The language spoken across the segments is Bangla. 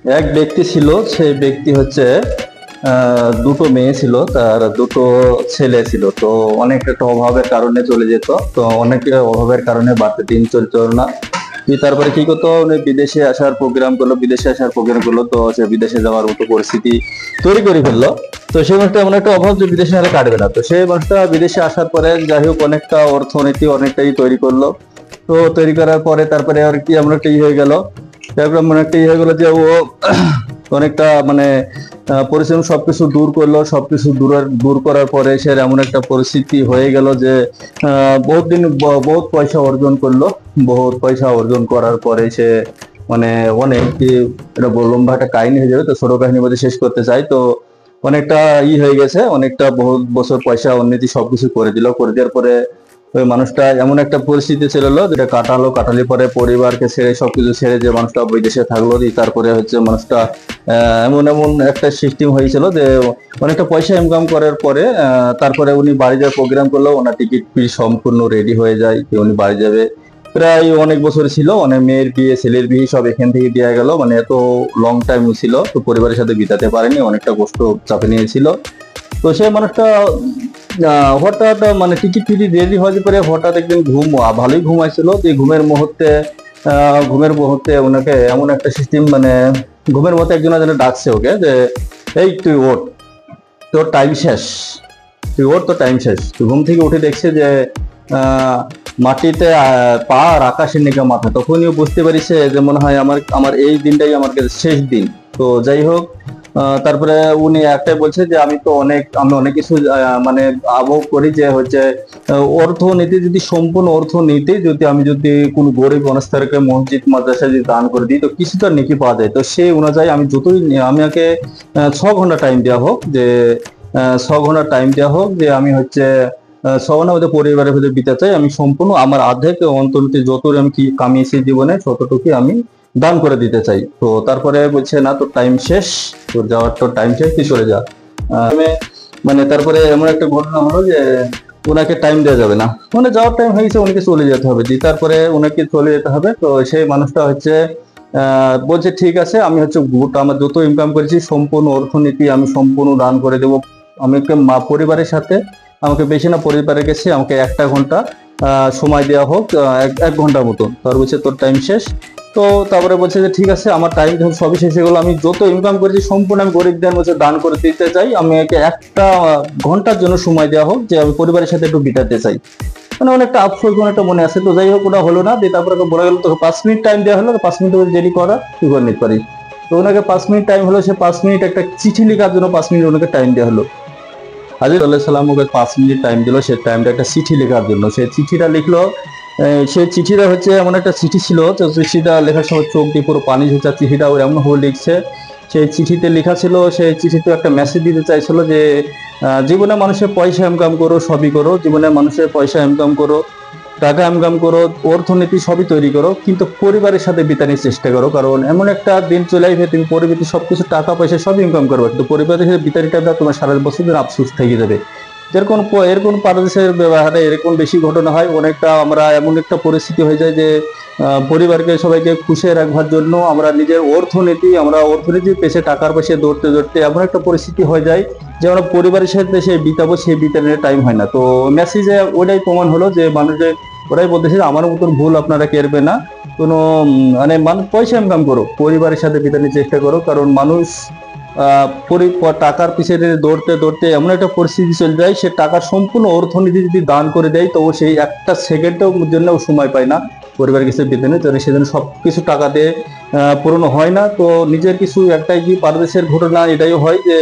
এক ব্যক্তি ছিল, সেই ব্যক্তি হচ্ছে দুটো মেয়ে ছিল, তার দুটো ছেলে ছিল। তো অনেক একটা অভাবের কারণে চলে যেত, তো অনেক অভাবের কারণে বাড়তে দিন চলতো না। তারপরে কি করতো, উনি বিদেশে আসার প্রোগ্রাম করলো, বিদেশে আসার প্রোগ্রাম করলো, তো সে বিদেশে যাওয়ার মতো পরিস্থিতি তৈরি করে ফেললো। তো সেই মানুষটা এমন একটা অভাব যে বিদেশে হলে কাটবে না। তো সেই মানুষটা বিদেশে আসার পরে যাই হোক অনেকটা অর্থনীতি অনেকটাই তৈরি করলো। তো তৈরি করার পরে তারপরে আর কি এমন একটা হয়ে গেল, তারপরে এমন একটা হয়ে গেল যে ও অনেকটা মানে পরিশ্রম সবকিছু দূর করলো, সবকিছু দূর করার পরে সে এমন একটা পরিস্থিতি হয়ে গেল যে বহুত দিন বহুত পয়সা অর্জন করলো। বহুত পয়সা অর্জন করার পরে সে মানে অনেক কি, এটা লম্বা একটা কাহিনী হয়ে যাবে, তো ছোট কাহিনীর মধ্যে শেষ করতে চাই। তো অনেকটা হয়ে গেছে, অনেকটা বহুত বছর পয়সা উন্নতি সবকিছু করে দিল, করে দেওয়ার পরে ওই মানুষটা এমন একটা পরিস্থিতি ছিল যেটা কাটালি পরে পরিবারকে ছেড়ে সবকিছু ছেড়ে যে মানুষটা বিদেশে থাকলো। তারপরে হচ্ছে মানুষটা এমন এমন একটা সিস্টেম হয়েছিল যে অনেকটা পয়সা ইনকাম করার পরে তারপরে উনি বাড়ি যাওয়ার প্রোগ্রাম করলো, ওনার টিকিট ফি সম্পূর্ণ রেডি হয়ে যায় যে উনি বাড়ি যাবে। প্রায় অনেক বছর ছিল, অনেক মেয়ের বিয়ে ছেলের বিয়ে সব এখান থেকে দেওয়া গেল, মানে এত লং টাইম ছিল, তো পরিবারের সাথে বিতাতে পারেনি, অনেকটা কষ্ট চাপে নিয়েছিল। তো সেই মানুষটা হঠাৎ মানে টিকিট ফিটি রেডি হওয়ার পরে হঠাৎ একদিন ভালোই ঘুমাইছিল, যে ঘুমের মুহূর্তে ওনাকে এমন একটা সিস্টেম মানে ঘুমের মধ্যে একজন যেন ডাকছে ওকে যে এই তুই ওঠ, তোর টাইম শেষ, তুই ওঠ, তোর টাইম শেষ। তুই ঘুম থেকে উঠে দেখছে যে মাটিতে পা আর আকাশের নিকে মাথা। তখনই ও বুঝতে পারিছে যে মনে হয় আমার আমার এই দিনটাই আমার কাছে শেষ দিন। তো যাই হোক তারপরে উনি একটাই বলছে যে আমি অনেক কিছু মানে আবহ করি যে হচ্ছে অর্থনীতি যদি সম্পূর্ণ অর্থনীতি যদি কোনো গরিব অনাস্থারকে মসজিদ মাদ্রাসা যদি দান করে দিই তো কিছুটা নেকি পাওয়া যায়। তো সেই অনুযায়ী আমি আমাকে 6 ঘন্টা টাইম দেওয়া হোক, যে 6 ঘন্টা টাইম দেওয়া হোক, যে আমি হচ্ছে 6 ঘন্টার মধ্যে পরিবারের ভিতরে বিতে চাই, আমি সম্পূর্ণ আমার অর্ধেক অন্তর্নীতি যতটুকু আমি কি কামিয়েছি জীবনে ততটুকু আমি দান করে দিতে চাই। তো তারপরে বলছে না, তোর টাইম শেষ, তোর যাওয়ার তোর টাইম শেষ, তুই চলে যা। মানে তারপরে এমন একটা ঘটনা হলো যে ওনাকে টাইম দেওয়া যাবে না, মানে যাওয়ার টাইম হয়ে গেছে, ওনাকে চলে যেতে হবে। তারপরে ওনাকে চলে যেতে হবে। তো সেই মানুষটা হচ্ছে বলছে ঠিক আছে, আমি হচ্ছে আমার যত ইনকাম করেছি সম্পূর্ণ অর্থনীতি আমি সম্পূর্ণ দান করে দেবো। আমাকে পরিবারের সাথে, আমাকে বেশি না, পরিবারের কাছে আমাকে 1 ঘন্টা সময় দেওয়া হোক, 1 ঘন্টার মতন। তার বলছে তোর টাইম শেষ। তো তারপরে বলছে যে ঠিক আছে, আমার টাইম যখন সবই শেষ হয়ে গেলো, আমি যত ইনকাম করেছি সম্পূর্ণ আমি গরিবদের মধ্যে দান করে দিতে চাই, আমি একে 1 ঘন্টার জন্য সময় দেওয়া হোক, যে আমি পরিবারের সাথে একটু বিতাতে চাই। মানে অনেকটা আফসোস অনেকটা মনে আছে। তো যাই হোক ওটা হলো না, দিয়ে তারপরে বলা গেল তোকে 5 মিনিট টাইম দেওয়া হলো, 5 মিনিট দেরি করা তুই করে নিতে পারিস। তো ওনাকে 5 মিনিট টাইম হলো, সে 5 মিনিট একটা চিঠি লেখার জন্য 5 মিনিট ওনাকে টাইম দেওয়া হলো। হাজির আল্লাহ সাল্লাম ওকে 5 মিনিট টাইম দিল, সে টাইমটা একটা চিঠি লেখার জন্য। সে চিঠিটা লিখলো। সেই চিঠিটা হচ্ছে এমন একটা চিঠি ছিল, তো চিঠিটা লেখার সময় চোখ দিয়ে পুরো পানি ঝরছে। চিঠিটা ওর এমন ভাবে লিখছে, সেই চিঠিতে লেখা ছিল, সেই চিঠিতে একটা মেসেজ দিতে চাইছিল যে জীবনে মানুষের পয়সা ইনকাম করো, সবই করো, জীবনে মানুষের পয়সা ইনকাম করো, টাকা ইনকাম করো, অর্থনীতি সবই তৈরি করো, কিন্তু পরিবারের সাথে বিতানোর চেষ্টা করো। কারণ এমন একটা দিন চলে আসবে তুমি পরিবারের সবকিছু টাকা পয়সা সবই ইনকাম করবে, কিন্তু পরিবারের সাথে বিতানিটা তোমার সারা বছর ধরে আফসোস থেকে যাবে। এরকম পারদেশের ব্যবহারে এরকম বেশি ঘটনা হয়। অনেকটা আমরা এমন একটা পরিস্থিতি হয়ে যায় যে পরিবারকে সবাইকে খুশি রাখবার জন্য আমরা অর্থনীতির পেছে টাকার পেছে দৌড়তে দৌড়তে এমন একটা পরিস্থিতি হয়ে যায় যে আমরা পরিবারের সাথে সে বিতাবো, সেই বিতানের টাইম হয় না। তো মেসেজে ওটাই প্রমাণ হলো যে মানুষের ওরাই বলতেছে যে আমার মতন ভুল আপনারা করবে না, কোনো মানে মানুষ পয়সা ইনকাম করো, পরিবারের সাথে বিতানোর চেষ্টা করো। কারণ মানুষ টাকার পিছনে দৌড়তে দৌড়তে এমন একটা পরিস্থিতি চলে যায়, সে টাকার সম্পূর্ণ অর্থনীতি যদি দান করে দেয় তো সেই একটা সেকেন্ডের জন্য সময় পায় না পরিবারের কিছু বেতনে, সেজন্য সবকিছু টাকা দিয়ে পূরণ হয় না। তো নিজের কিছু একটাই কি পারদেশের ঘটনা এটাই হয় যে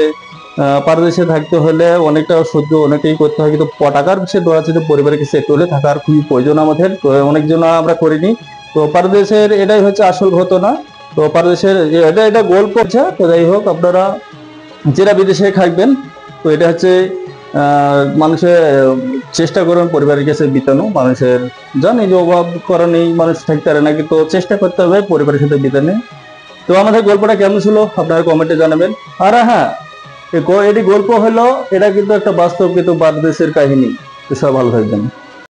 পারদেশে থাকতে হলে অনেকটা সহ্য অনেকটাই করতে হয়, কিন্তু টাকার পিছিয়ে দৌড়াচ্ছে, পরিবারের কিছু একটু হলে থাকার খুবই প্রয়োজন আমাদের। তো অনেকজন আমরা করিনি। তো পারদেশের এটাই হচ্ছে আসল ঘটনা। তো পারদেশের এটা গল্প আছে। তো যাই হোক আপনারা যারা বিদেশে থাকবেন, তো এটা হচ্ছে মানুষের চেষ্টা করবেন পরিবারের কাছে বিতানো। মানুষের জানি যে অভাব কারণেই মানুষ থাকতে পারে না, কিন্তু চেষ্টা করতে হবে পরিবারের সাথে বিতানে। তো আমাদের গল্পটা কেমন ছিল আপনারা কমেন্টে জানাবেন। আর হ্যাঁ, এটি গল্প হলো, এটা কিন্তু একটা বাস্তব কিন্তু বাংলাদেশের কাহিনী। তো সব ভালো থাকবেন।